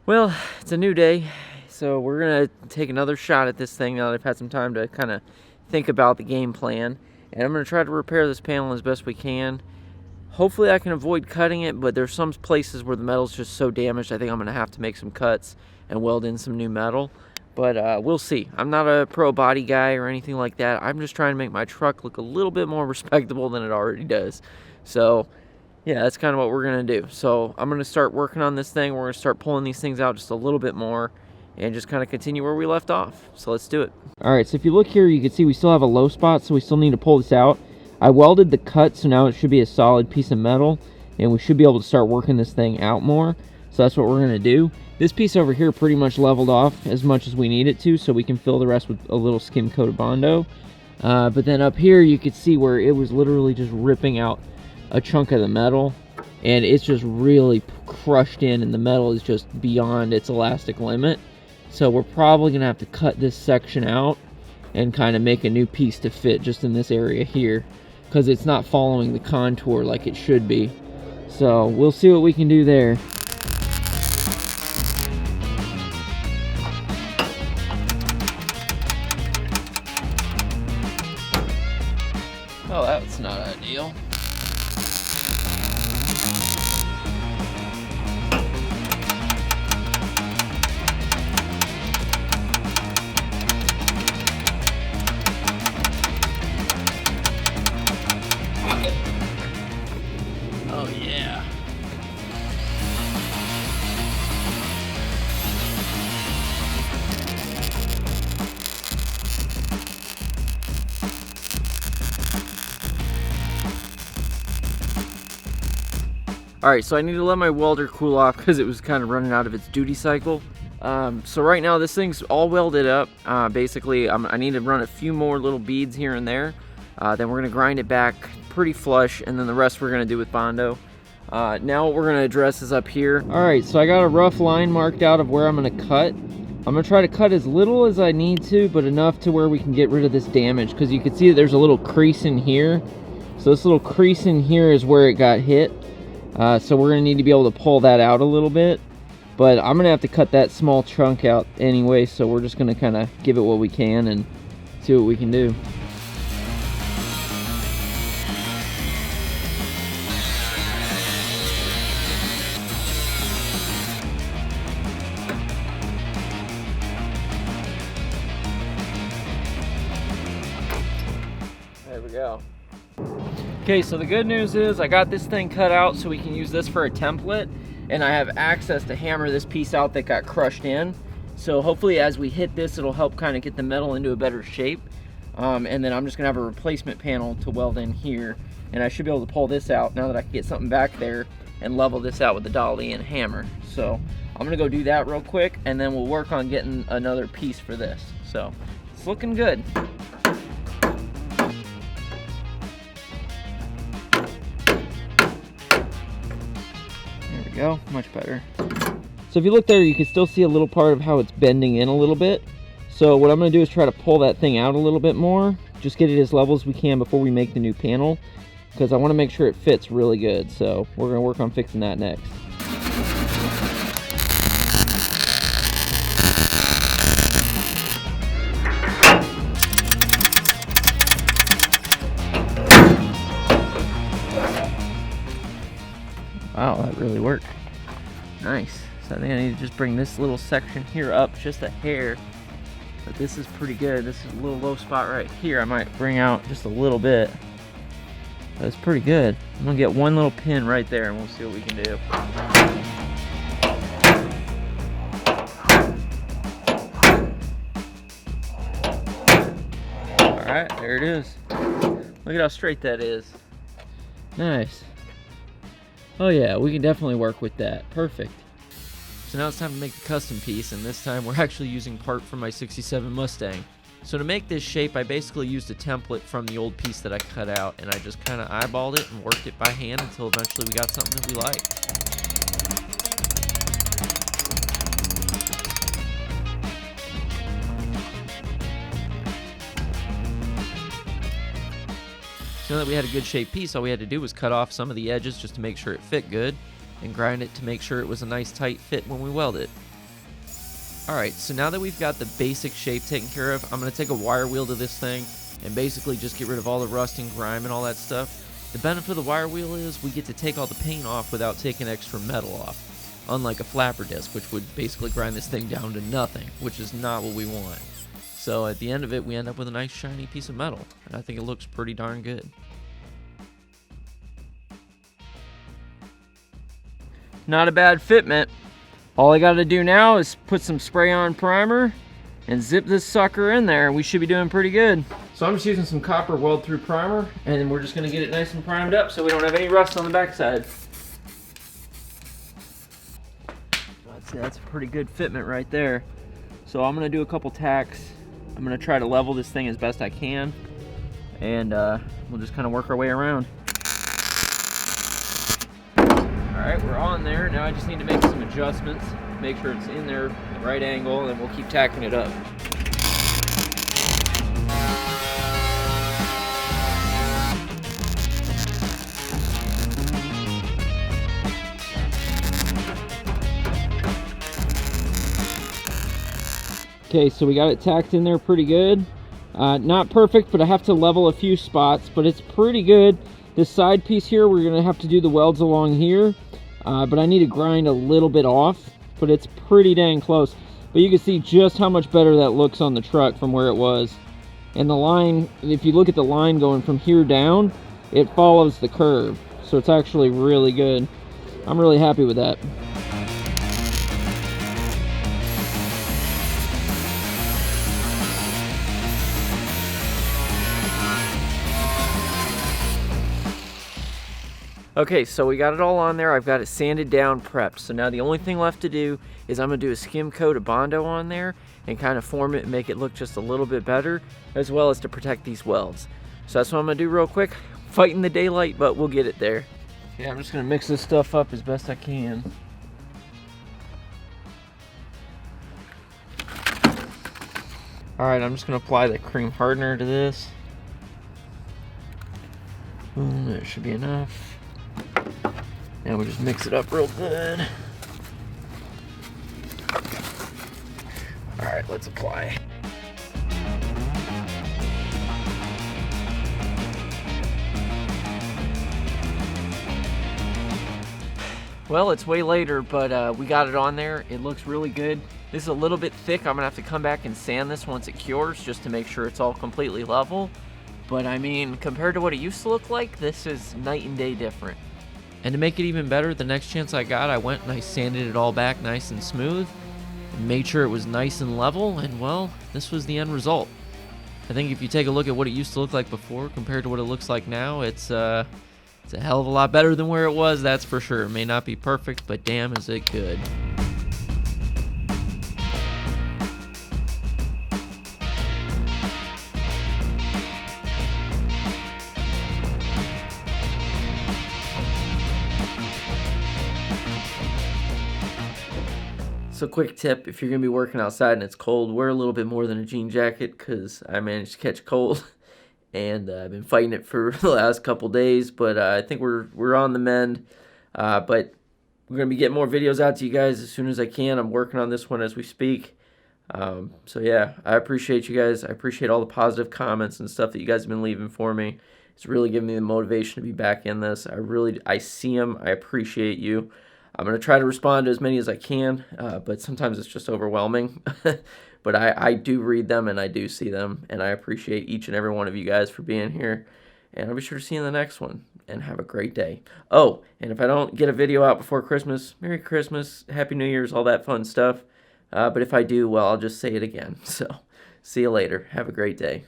Well, it's a new day, so we're gonna take another shot at this thing now that I've had some time to kind of think about the game plan. And I'm gonna try to repair this panel as best we can. Hopefully I can avoid cutting it, but there's some places where the metal's just so damaged I think I'm gonna have to make some cuts and weld in some new metal. But we'll see. I'm not a pro body guy or anything like that. I'm just trying to make my truck look a little bit more respectable than it already does. So yeah, that's kind of what we're gonna do. So I'm gonna start working on this thing. We're gonna start pulling these things out just a little bit more and just kind of continue where we left off. So let's do it. All right, so if you look here, you can see we still have a low spot, so we still need to pull this out. I welded the cut, so now it should be a solid piece of metal, and we should be able to start working this thing out more. So that's what we're gonna do. This piece over here pretty much leveled off as much as we need it to, so we can fill the rest with a little skim coat of Bondo. But then up here, you could see where it was literally just ripping out a chunk of the metal, and it's just really crushed in, and the metal is just beyond its elastic limit. So we're probably gonna have to cut this section out and kind of make a new piece to fit just in this area here, because it's not following the contour like it should be. So we'll see what we can do there. Oh, that's not ideal. Oh yeah. All right, so I need to let my welder cool off because it was kind of running out of its duty cycle. So right now this thing's all welded up. Basically, I need to run a few more little beads here and there. Then we're gonna grind it back pretty flush, and then the rest we're gonna do with Bondo. Now what we're gonna address is up here. All right, so I got a rough line marked out of where I'm gonna cut. I'm gonna try to cut as little as I need to, but enough to where we can get rid of this damage, because you can see that there's a little crease in here. So this little crease in here is where it got hit. So we're gonna need to be able to pull that out a little bit, but I'm gonna have to cut that small chunk out anyway, so we're just gonna kind of give it what we can and see what we can do. There we go. Okay, so the good news is I got this thing cut out so we can use this for a template, and I have access to hammer this piece out that got crushed in. So hopefully as we hit this, it'll help kind of get the metal into a better shape. And then I'm just gonna have a replacement panel to weld in here, and I should be able to pull this out now that I can get something back there and level this out with the dolly and hammer. So I'm gonna go do that real quick, and then we'll work on getting another piece for this. So it's looking good. Go, much better. So if you look there, you can still see a little part of how it's bending in a little bit. So what I'm going to do is try to pull that thing out a little bit more, just get it as level as we can before we make the new panel, because I want to make sure it fits really good. So we're going to work on fixing that next. Wow, that really worked. Nice. So I think I need to just bring this little section here up just a hair. But this is pretty good. This is a little low spot right here. I might bring out just a little bit. That's pretty good. I'm gonna get one little pin right there and we'll see what we can do. All right, there it is. Look at how straight that is. Nice. Oh yeah, we can definitely work with that. Perfect. So now it's time to make the custom piece, and this time we're actually using part from my 67 Mustang. So to make this shape, I basically used a template from the old piece that I cut out, and I just kind of eyeballed it and worked it by hand until eventually we got something that we liked. So now that we had a good shaped piece, all we had to do was cut off some of the edges just to make sure it fit good, and grind it to make sure it was a nice tight fit when we weld it. Alright, so now that we've got the basic shape taken care of, I'm going to take a wire wheel to this thing and basically just get rid of all the rust and grime and all that stuff. The benefit of the wire wheel is we get to take all the paint off without taking extra metal off, unlike a flapper disc, which would basically grind this thing down to nothing, which is not what we want. So at the end of it, we end up with a nice shiny piece of metal, and I think it looks pretty darn good. Not a bad fitment. All I gotta do now is put some spray on primer and zip this sucker in there, and we should be doing pretty good. So I'm just using some copper weld through primer, and then we're just gonna get it nice and primed up so we don't have any rust on the backside. That's a pretty good fitment right there. So I'm gonna do a couple tacks. I'm gonna try to level this thing as best I can, and we'll just kind of work our way around. Alright, we're on there. Now I just need to make some adjustments, make sure it's in there at the right angle, and then we'll keep tacking it up. Okay, so we got it tacked in there pretty good. Not perfect, but I have to level a few spots, but it's pretty good. This side piece here, we're gonna have to do the welds along here, but I need to grind a little bit off, but it's pretty dang close. But you can see just how much better that looks on the truck from where it was. And the line, if you look at the line going from here down, it follows the curve. So it's actually really good. I'm really happy with that. Okay, so we got it all on there. I've got it sanded down, prepped. So now the only thing left to do is I'm gonna do a skim coat of Bondo on there and kind of form it and make it look just a little bit better, as well as to protect these welds. So that's what I'm gonna do real quick. Fighting the daylight, but we'll get it there. Yeah, I'm just gonna mix this stuff up as best I can. All right, I'm just gonna apply the cream hardener to this. That should be enough. Now we'll just mix it up real good. All right, let's apply. Well, it's way later, but we got it on there. It looks really good. This is a little bit thick. I'm gonna have to come back and sand this once it cures just to make sure it's all completely level. But I mean, compared to what it used to look like, this is night and day different. And to make it even better, the next chance I got, I went and I sanded it all back nice and smooth, and made sure it was nice and level, and well, this was the end result. I think if you take a look at what it used to look like before compared to what it looks like now, it's a hell of a lot better than where it was, that's for sure. It may not be perfect, but damn is it good. So quick tip, if you're going to be working outside and it's cold, wear a little bit more than a jean jacket, because I managed to catch a cold and I've been fighting it for the last couple days, but I think we're on the mend. But we're going to be getting more videos out to you guys as soon as I can. I'm working on this one as we speak. So yeah, I appreciate you guys. I appreciate all the positive comments and stuff that you guys have been leaving for me. It's really giving me the motivation to be back in this. I see them. I appreciate you. I'm going to try to respond to as many as I can, but sometimes it's just overwhelming. But I do read them and I do see them, and I appreciate each and every one of you guys for being here. And I'll be sure to see you in the next one, and have a great day. Oh, and if I don't get a video out before Christmas, Merry Christmas, Happy New Year's, all that fun stuff. But if I do, well, I'll just say it again. So see you later. Have a great day.